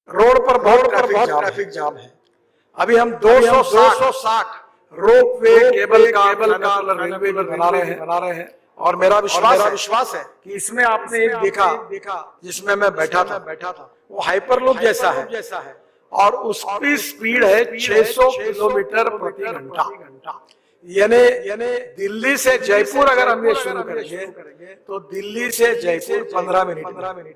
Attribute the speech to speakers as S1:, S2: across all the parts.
S1: Road पर बहुत traffic jam है। अभी हम 260 रोप वे केबल कार रेलवे भी बना रहे हैं और मेरा विश्वास है कि इसमें आपने एक देखा जिसमें मैं बैठा था वो हाइपरलूप जैसा है और उसकी स्पीड है 600 किलोमीटर प्रति घंटा। यानी दिल्ली से जयपुर अगर हम ये शुरू करेंगे तो दिल्ली से जयपुर 15 मिनट में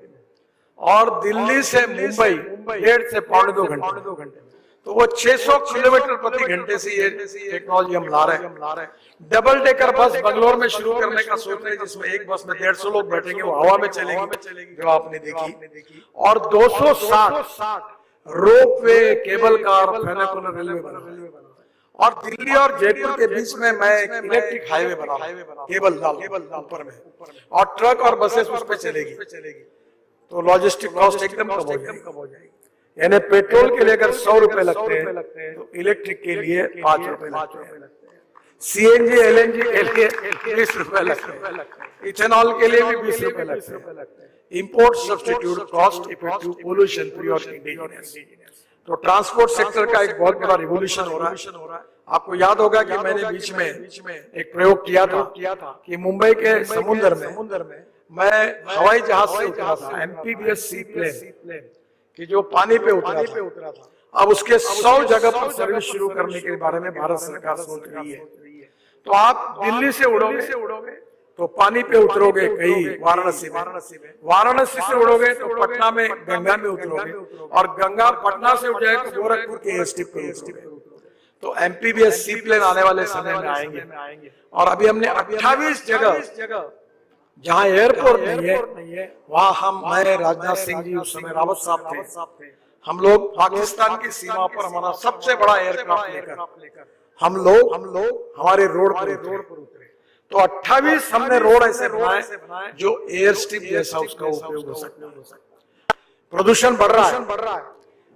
S1: और दिल्ली से मुंबई 1.5 से 2.25 घंटे। तो वो 600 किलोमीटर प्रति घंटे से ये टेक्नोलॉजी हम ला रहे हैं। डबल डेकर बस बंगलोर में शुरू करने का सोच रहे हैं, जिसमें एक बस में 150 लोग बैठेंगे, वो हवा में चलेगी जो आपने देखी। और 260 रोप वे केबल कार रेलवे बना और दिल्ली और जयपुर के बीच में मैं एक इलेक्ट्रिक हाईवे बना केबल ऊपर में और ट्रक और बसेस उस पर चलेगी। तो लॉजिस्टिक कॉस्ट एकदम कम हो जाएगी। यानी पेट्रोल के लिए अगर 100 रुपए लगते हैं तो इलेक्ट्रिक के लिए 5 रुपए लगते हैं। सीएनजी एलएनजी के लिए 20 रुपए लगते हैं। इथेनॉल के लिए भी 20 रुपए लगते हैं। Import substitute cost effective pollution free और इंडिजिनियस। तो ट्रांसपोर्ट सेक्टर का एक बहुत बड़ा रिवोल्यूशन हो रहा है। आपको याद होगा कि मैंने बीच में एक प्रयोग किया था कि मुंबई के समुद्र में मैं हवाई जहाज से उतरा था, एमपीबीएस सी प्लेन कि जो पानी पे उतरा था। अब उसके 100 जगह पर सर्विस शुरू करने के बारे में भारत सरकार सोच रही है। तो आप दिल्ली से उड़ोगे तो पानी पे उतरोगे कहीं वाराणसी से उड़ोगे तो पटना में गंगा में उतरोगे और गंगा पटना से उठ जाए तो गोरखपुर के एयरस्ट्रिप पे उतरोगे। तो एमपीबीएस सी प्लेन आने वाले समय में आएंगे और अभी हमने 28 जगह जहां एयरपोर्ट नहीं है वहां मैं राजनाथ सिंह जी उस समय रावत साहब थे, हम लोग पाकिस्तान की सीमा पर हमारा सबसे बड़ा एयरक्राफ्ट लेकर हम लोग हमारे रोड पर उतरे। तो 28 हमने रोड ऐसे बनाए जो एयर स्ट्रिप जैसा उसका उपयोग हो सकता है। प्रदूषण बढ़ रहा है।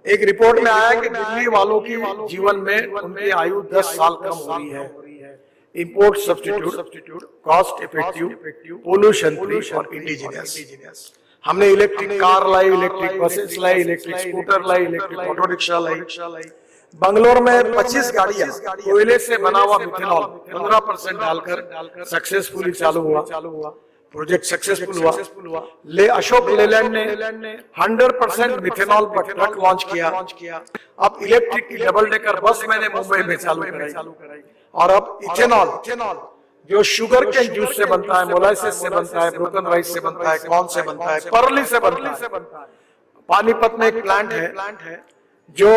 S1: एक रिपोर्ट में आया कि दिल्ली वालों की जीवन में उनकी आयु 10 साल कम हो रही है। Import substitute cost effective pollution free और इंडिजिनियस। हमने इलेक्ट्रिक कार लाई, इलेक्ट्रिक बसेस लाई, इलेक्ट्रिक स्कूटर लाई, इलेक्ट्रिक ऑटो रिक्शा लाई। बंगलोर में 25 गाड़ियां कोयले से बना हुआ मिथेनॉल 15% डालकर सक्सेसफुली चालू हुआ। प्रोजेक्ट सक्सेसफुल हुआ। अशोक लेलैंड ने 100% मिथेनॉल पर ट्रक लॉन्च किया। अब इलेक्ट्रिक की डबल डेकर बस मैंने मुंबई में चालू कराई। और अब इथेनॉल जो शुगर के जूस से बनता है, मोलाइसिस से बनता है, ब्रोकन राइस से बनता है, कॉर्न से बनता है, परली से बनता है। पानीपत में एक प्लांट है जो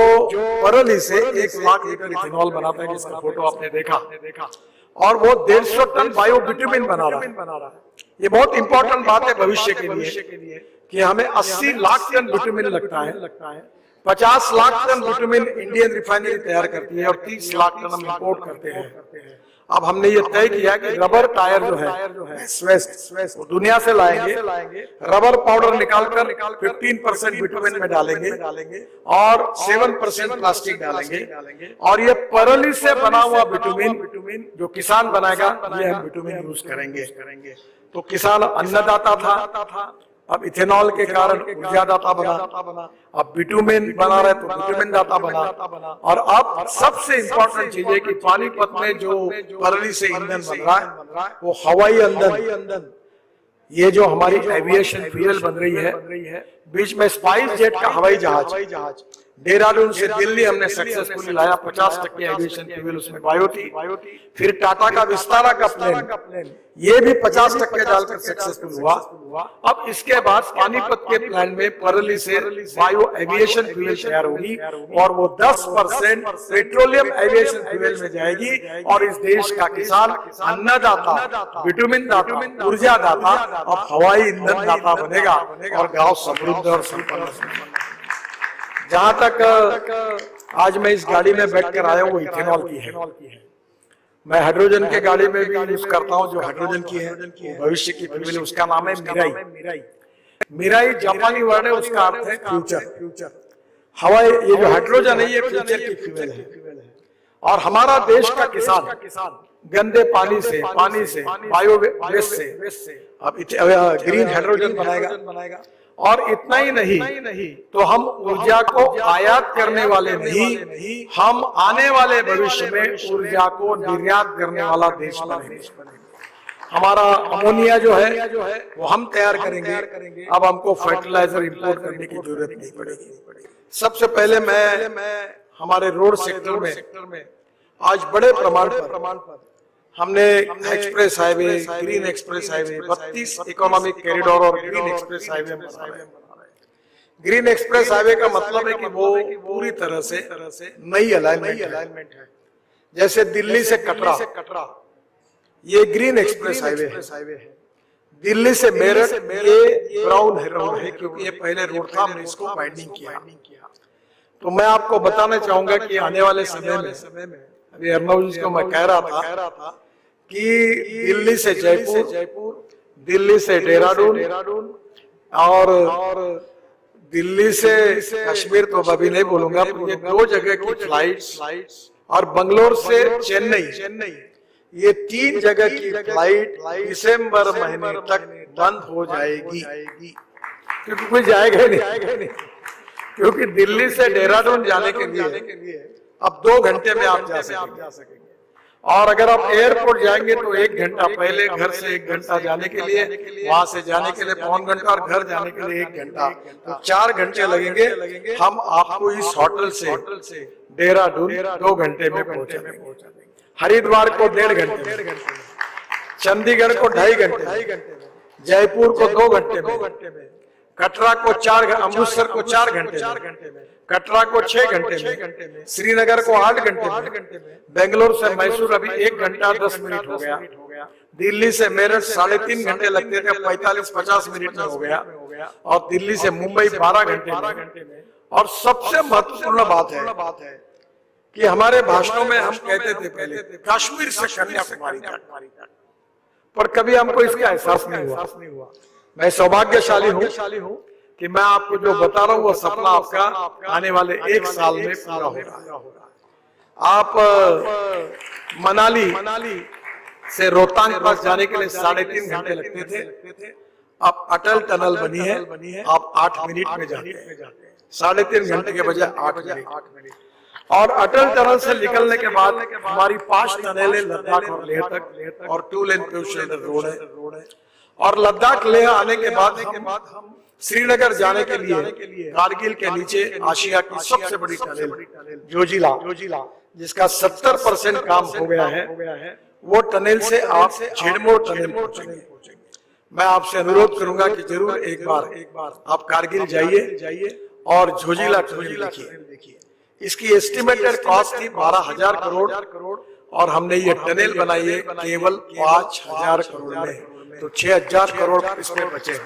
S1: परली से 1 लाख लीटर इथेनॉल बनाता है, जिसका फोटो आपने देखा। और वो 150 टन बायो बिटुमिन बना रहा है। ये बहुत इंपॉर्टेंट बात है भविष्य के लिए कि हमें 80 लाख टन बिटुमिन लगता है। 50 lakh tonne bitumen Indian refinery तैयार करती है और 30 लाख टन हम इंपोर्ट करते हैं। अब हमने ये तय किया कि रबर टायर जो है स्वेस्ट वो दुनिया से लाएंगे। रबर पाउडर निकालकर 15% बिटुमिन में डालेंगे और 7% प्लास्टिक डालेंगे और ये परली से बना हुआ बिटुमिन जो किसान बनाएगा ये हम बिटुमिन यूज करेंगे। तो किसान अन्नदाता था, अब इथेनॉल के कारण ऊर्जादाता बना, अब बिटुमिन बना रहे तो बिटुमिन दाता बना। और अब सबसे इंपॉर्टेंट चीज है कि पानीपत में जो परली से ईंधन बन रहा है वो हवाई ईंधन, ये जो हमारी एविएशन फ्यूल बन रही है, बीच में स्पाइस जेट का हवाई जहाज देहरादून से दिल्ली हमने सक्सेसफुली लाया। 50% एविएशन फ्यूल उसमें बायो थी। फिर टाटा का विस्तारा का प्लेन ये भी 50% डालकर सक्सेसफुल हुआ। अब इसके बाद पानीपत के प्लान में परली से बायो एविएशन फ्यूल तैयार होगी और वो 10% पेट्रोलियम एविएशन फ्यूल में जाएगी और इस देश का किसान अन्नदाता, विटामिन दाता, ऊर्जा दाता अब हवाई ईंधन दाता बनेगा और गांव समृद्ध और संपन्न। जहां तक आज मैं इस गाड़ी में बैठकर आया हूं वो इथेनॉल की है। मैं हाइड्रोजन के गाड़ी में भी यूज करता हूं जो हाइड्रोजन की है, भविष्य की फ्यूल, उसका नाम है मिराई। मिराई जापानी वर्ड है, उसका अर्थ है फ्यूचर। हवाई ये जो हाइड्रोजन है ये फ्यूचर की फ्यूल है। और हमारा देश का किसान गंदे पानी से बायो वेस्ट से अब ग्रीन हाइड्रोजन बनाएगा। और इतना ही नहीं तो हम ऊर्जा को आयात करने वाले नहीं, हम आने वाले भविष्य में ऊर्जा को निर्यात करने वाला देश बनेंगे। हमारा अमोनिया जो है वो हम तैयार करेंगे, अब हमको फर्टिलाइजर इंपोर्ट करने की जरूरत नहीं पड़ेगी। सबसे पहले मैं हमारे रोड सेक्टर में आज बड़े प्रमाण पर हमने express highway, green express highway, 32 economic corridor और ग्रीन एक्सप्रेस हाईवे बना रहे हैं। ग्रीन एक्सप्रेस हाईवे का मतलब है कि वो पूरी तरह से नई अलाइनमेंट है। जैसे दिल्ली से कटरा ये ग्रीन एक्सप्रेस हाईवे है। दिल्ली से मेरठ ये ब्राउन रोड है, क्योंकि ये पहले रोड था, हमने इसको वाइडनिंग किया। तो मैं आपको बताना चाहूंगा कि आने वाले समय में अभी अर्नब जी को मैं कह रहा था कि दिल्ली से जयपुर, दिल्ली से देहरादून और दिल्ली से कश्मीर तो अभी नहीं बोलूंगा, ये 2 जगह की फ्लाइट्स और बंगलोर से चेन्नई ये 3 जगह की फ्लाइट दिसंबर महीने तक बंद हो जाएगी, क्योंकि कोई जाएगा ही नहीं। क्योंकि दिल्ली से देहरादून जाने के लिए अब 2 घंटे में आप जा सकेंगे, और अगर आप एयरपोर्ट जाएंगे तो 1 घंटा पहले, घर से 1 घंटा जाने के लिए, वहां से जाने के लिए पौन घंटा और घर जाने के लिए 1 घंटा, तो 4 घंटे लगेंगे। हम आपको इस होटल से देहरादून 2 घंटे में पहुंचा देंगे, हरिद्वार को 1.5 घंटे में, चंडीगढ़ को 2.5 घंटे में, जयपुर को 2 घंटे में, कटरा को 4 घंटे, अमृतसर को 4 घंटे में, कटरा को 6 घंटे में, श्रीनगर को 8 घंटे में, बेंगलोर से मैसूर अभी 1 घंटा 10 मिनट हो गया, दिल्ली से मेरठ 3.5 घंटे लगते थे, 45-50 मिनट में हो गया, और दिल्ली से मुंबई 12 घंटे में। और सबसे महत्वपूर्ण बात है कि हमारे भाषणों में हम कहते थे पहले कश्मीर से कन्याकुमारी तक, पर कभी हमको इसका एहसास नहीं हुआ। मैं सौभाग्यशाली हूँ कि मैं आपको जो बता रहा हूँ वो सपना आपका आने वाले 1 साल में पूरा होगा। आप मनाली से रोहतांग पास जाने के लिए 3.5 घंटे लगते थे, अब अटल टनल बनी है, आप 8 मिनट में जाते हैं, 3.5 घंटे के बजाय 8 मिनट। और अटल टनल से निकलने के बाद हमारी 5 टनलें लद्दाख और लेह तक, और 2 लेन पेव्ड रोड है। और लद्दाख लेह आने के बाद हम श्रीनगर जाने के लिए कारगिल के नीचे आशिया की सबसे बड़ी टनल जोजिला, जिसका 70% काम हो गया है, वो टनल से आप झेड़मोर टनल पहुंचेंगे। मैं आपसे अनुरोध करूंगा कि जरूर एक बार आप कारगिल जाइए और जोजिला टनल देखिए। इसकी एस्टिमेटेड कॉस्ट थी 12,000 करोड़, और हमने ये टनल बनाई है केवल 5,000 करोड़ में, तो 6,000 करोड़ इसमें बचे।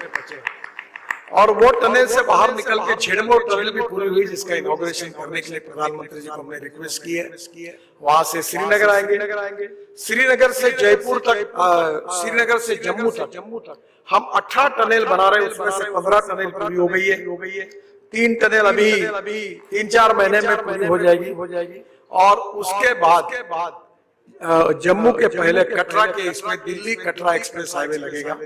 S1: और वो टनल से बाहर निकल के झेड़मोर टनल भी पूरी हुई, जिसका इनॉग्रेशन करने के लिए प्रधानमंत्री जी को हमने रिक्वेस्ट की है। वहां से श्रीनगर आएंगे, श्रीनगर से जयपुर तक, श्रीनगर से जम्मू तक हम 18 टनल बना रहे हैं, उसमें से 15 टनल पूरी हो गई है। 3 टनल अभी 3-4 महीने में पूरी हो जाएगी। और उसके बाद जम्मू के पहले कटरा के, इसमें दिल्ली कटरा एक्सप्रेस हाईवे लगेगा।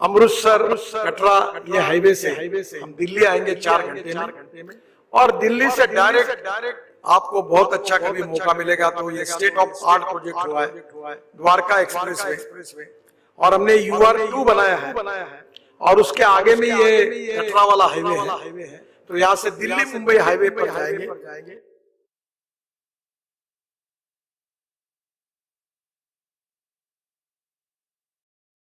S1: अमृतसर कटरा ये हाईवे से हम दिल्ली आएंगे 4 घंटे में। और दिल्ली से डायरेक्ट आपको बहुत अच्छा कभी मौका मिलेगा तो ये स्टेट ऑफ आर्ट प्रोजेक्ट हुआ है, द्वारका एक्सप्रेस वे, और हमने UR2 बनाया है, और उसके आगे में ये कटरा वाला हाईवे है। तो यहाँ से दिल्ली मुंबई हाईवे पर जाएंगे।